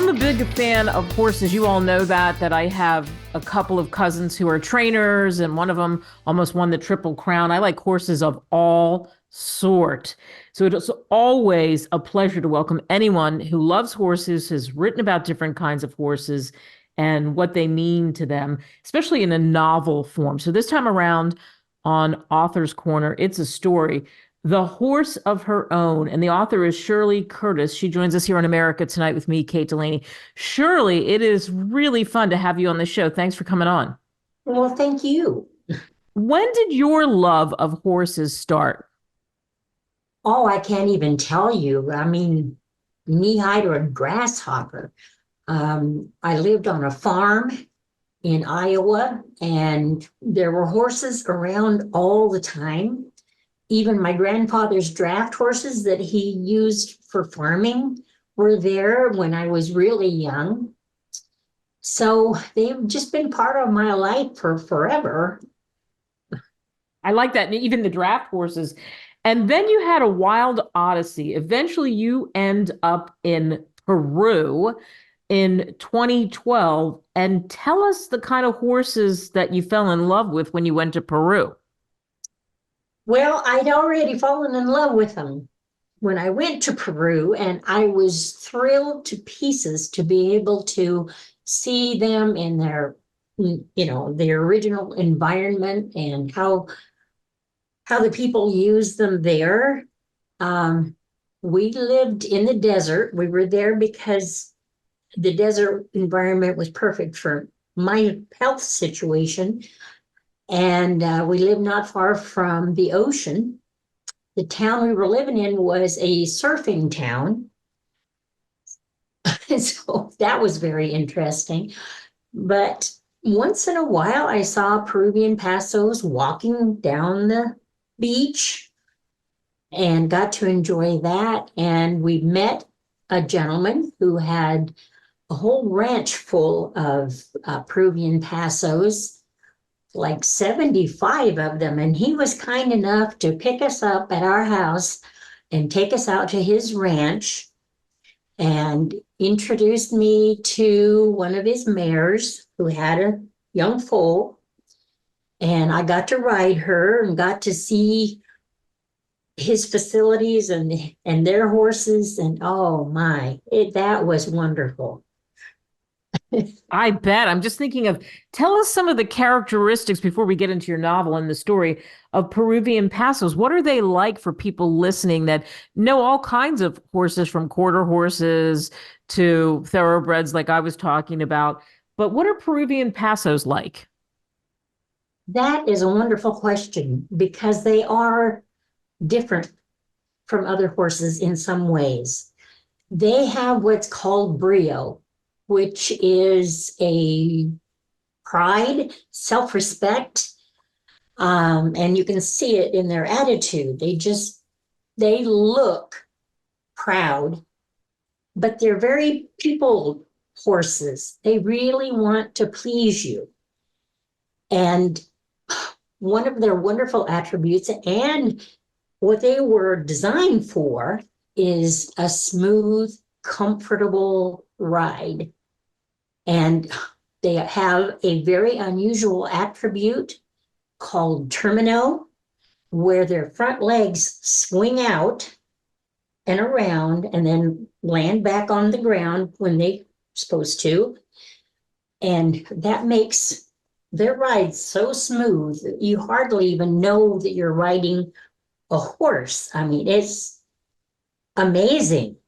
I'm a big fan of horses. You all know that I have a couple of cousins who are trainers, and one of them almost won the Triple Crown. I like horses of all sort. So it is always a pleasure to welcome anyone who loves horses, has written about different kinds of horses and what they mean to them, especially in a novel form. So this time around on Author's Corner, it's a story, The Horse of Her Own. And the author is Shirley Curtis. She joins us here on America Tonight with me, Kate Delaney. Shirley, it is really fun to have you on the show. Thanks for coming on. Well, thank you. When did your love of horses start? Oh, I can't even tell you. I mean, knee-high to a grasshopper. I lived on a farm in Iowa, and there were horses around all the time. Even my grandfather's draft horses that he used for farming were there when I was really young. So they've just been part of my life for forever. I like that. And even the draft horses. And then you had a wild odyssey. Eventually, you end up in Peru in 2012. And tell us the kind of horses that you fell in love with when you went to Peru. Well, I'd already fallen in love with them when I went to Peru, and I was thrilled to pieces to be able to see them in their original environment and how the people use them there. We lived in the desert. We were there because the desert environment was perfect for my health situation. And we lived not far from the ocean. The town we were living in was a surfing town. So that was very interesting. But once in a while, I saw Peruvian Pasos walking down the beach and got to enjoy that. And we met a gentleman who had a whole ranch full of Peruvian Pasos, like 75 of them. And he was kind enough to pick us up at our house and take us out to his ranch and introduced me to one of his mares who had a young foal. And I got to ride her and got to see his facilities and their horses. And oh my, that was wonderful. I bet. I'm just thinking of, tell us some of the characteristics before we get into your novel and the story of Peruvian Pasos. What are they like for people listening that know all kinds of horses, from quarter horses to thoroughbreds, like I was talking about? But what are Peruvian Pasos like? That is a wonderful question because they are different from other horses in some ways. They have what's called brio, which is a pride, self-respect, and you can see it in their attitude. They look proud, but they're very people horses. They really want to please you. And one of their wonderful attributes and what they were designed for is a smooth, comfortable ride. And they have a very unusual attribute called termino, where their front legs swing out and around and then land back on the ground when they're supposed to. And that makes their ride so smooth that you hardly even know that you're riding a horse. I mean, it's amazing.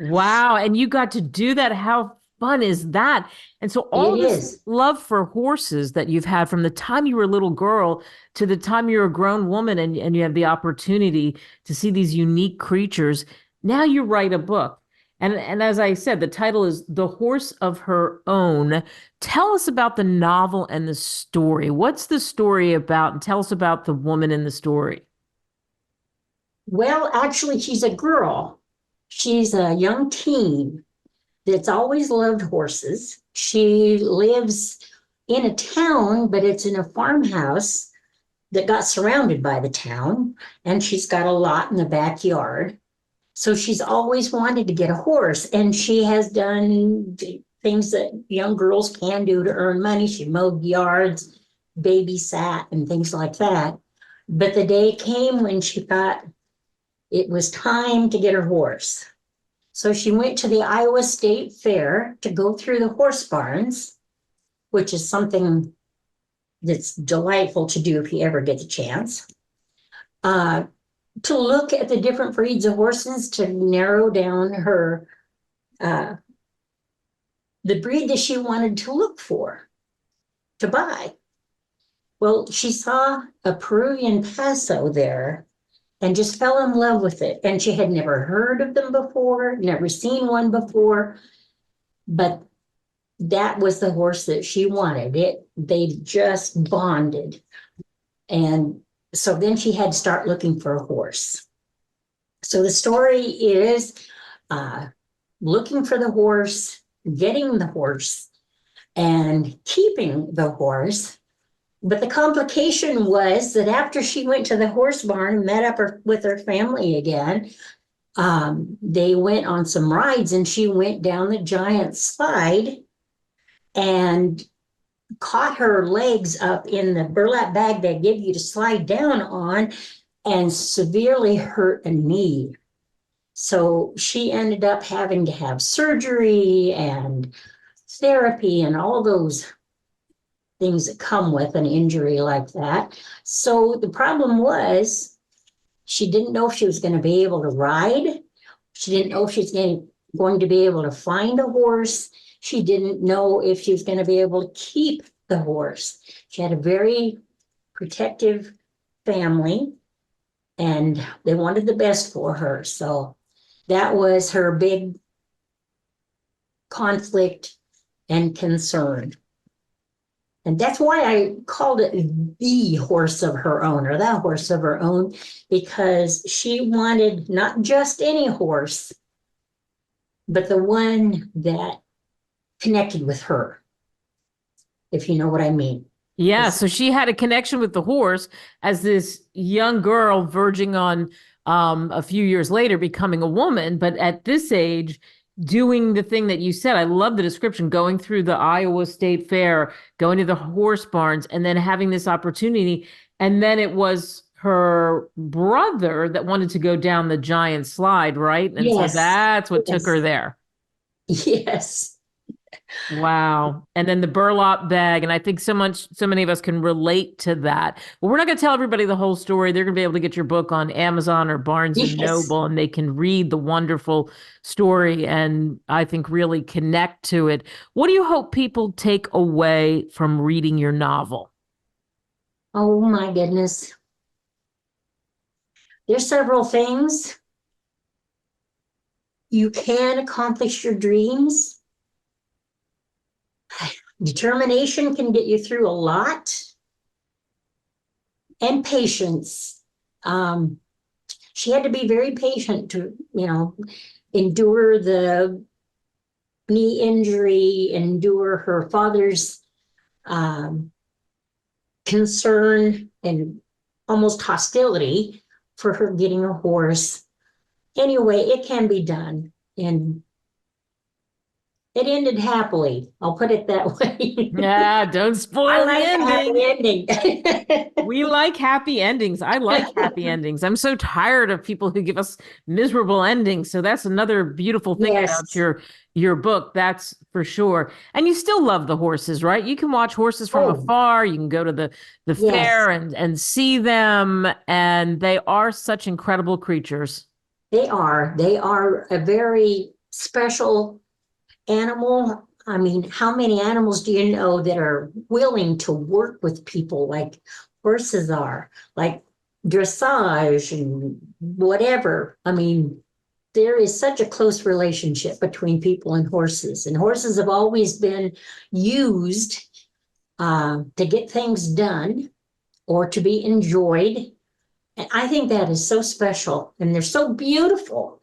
Wow. And you got to do that. How fun is that? And so all It of this is. love for horses that you've had from the time you were a little girl to the time you're a grown woman, and you have the opportunity to see these unique creatures. Now you write a book. And as I said, the title is The Horse of Her Own. Tell us about the novel and the story. What's the story about? And tell us about the woman in the story. Well, actually, she's a girl. She's a young teen that's always loved horses. She lives in a town, but it's in a farmhouse that got surrounded by the town, and she's got a lot in the backyard. So she's always wanted to get a horse, and she has done things that young girls can do to earn money. She mowed yards, babysat, and things like that. But the day came when she thought it was time to get her horse. So she went to the Iowa State Fair to go through the horse barns, which is something that's delightful to do if you ever get the chance. Uh, to look at the different breeds of horses to narrow down her uh, the breed that she wanted to look for to buy. Well, she saw a Peruvian Paso there and just fell in love with it. And she had never heard of them before, never seen one before, but that was the horse that she wanted. They just bonded. And so then she had to start looking for a horse. So the story is looking for the horse, getting the horse, and keeping the horse. But the complication was that after she went to the horse barn and met up with her family again, they went on some rides and she went down the giant slide and caught her legs up in the burlap bag they give you to slide down on and severely hurt a knee. So she ended up having to have surgery and therapy and all those things that come with an injury like that. So the problem was she didn't know if she was going to be able to ride. She didn't know if she was going to be able to find a horse. She didn't know if she was going to be able to keep the horse. She had a very protective family and they wanted the best for her. So that was her big conflict and concern. And that's why I called it the horse of her own, or that horse of her own, because she wanted not just any horse, but the one that connected with her, if you know what I mean. Yeah, so she had a connection with the horse as this young girl verging on a few years later becoming a woman, but at this age doing the thing that you said. I love the description, going through the Iowa State Fair, going to the horse barns, and then having this opportunity. And then it was her brother that wanted to go down the giant slide, right? And so Yes, that's what took her yes, there. yes. Wow. And then the burlap bag. And I think so many of us can relate to that. Well, we're not going to tell everybody the whole story. They're going to be able to get your book on Amazon or Barnes and Yes. Noble, and they can read the wonderful story and I think really connect to it. What do you hope people take away from reading your novel? Oh my goodness. There's several things. You can accomplish your dreams. Determination can get you through a lot, and patience. Um, she had to be very patient to, endure the knee injury, endure her father's um, concern and almost hostility for her getting a horse. Anyway, it can be done. And it ended happily. I'll put it that way. Yeah, don't I spoil the like a happy ending. ending. We like happy endings. I like happy endings. I'm so tired of people who give us miserable endings. So that's another beautiful thing about Yes. your book, that's for sure. And you still love the horses, right? You can watch horses from Oh, afar. You can go to the yes. fair and see them, and they are such incredible creatures. They are. They are a very special animal. I mean, how many animals do you know that are willing to work with people like horses are, like dressage and whatever? I mean, there is such a close relationship between people and horses have always been used to get things done or to be enjoyed. And I think that is so special, and they're so beautiful.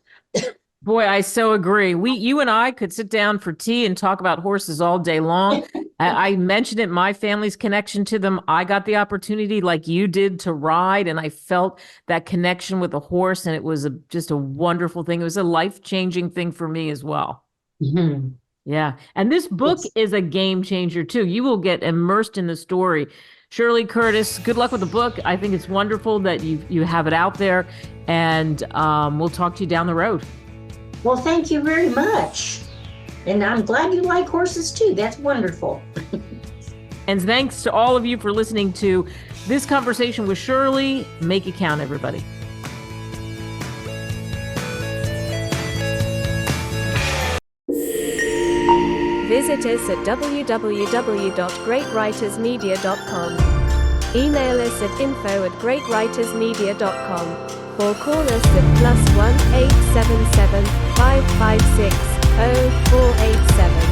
Boy, I so agree. You and I could sit down for tea and talk about horses all day long. I mentioned it, my family's connection to them. I got the opportunity, like you did, to ride, and I felt that connection with a horse, and it was just a wonderful thing. It was a life-changing thing for me as well. Mhm. Yeah. And this book Yes. is a game changer too. You will get immersed in the story. Shirley Curtis, good luck with the book. I think it's wonderful that you have it out there, and we'll talk to you down the road. Well, thank you very much. And I'm glad you like horses too. That's wonderful. And thanks to all of you for listening to this conversation with Shirley. Make it count, everybody. Visit us at www.greatwritersmedia.com. Email us at info@greatwritersmedia.com or call us at +1 877 556 0487.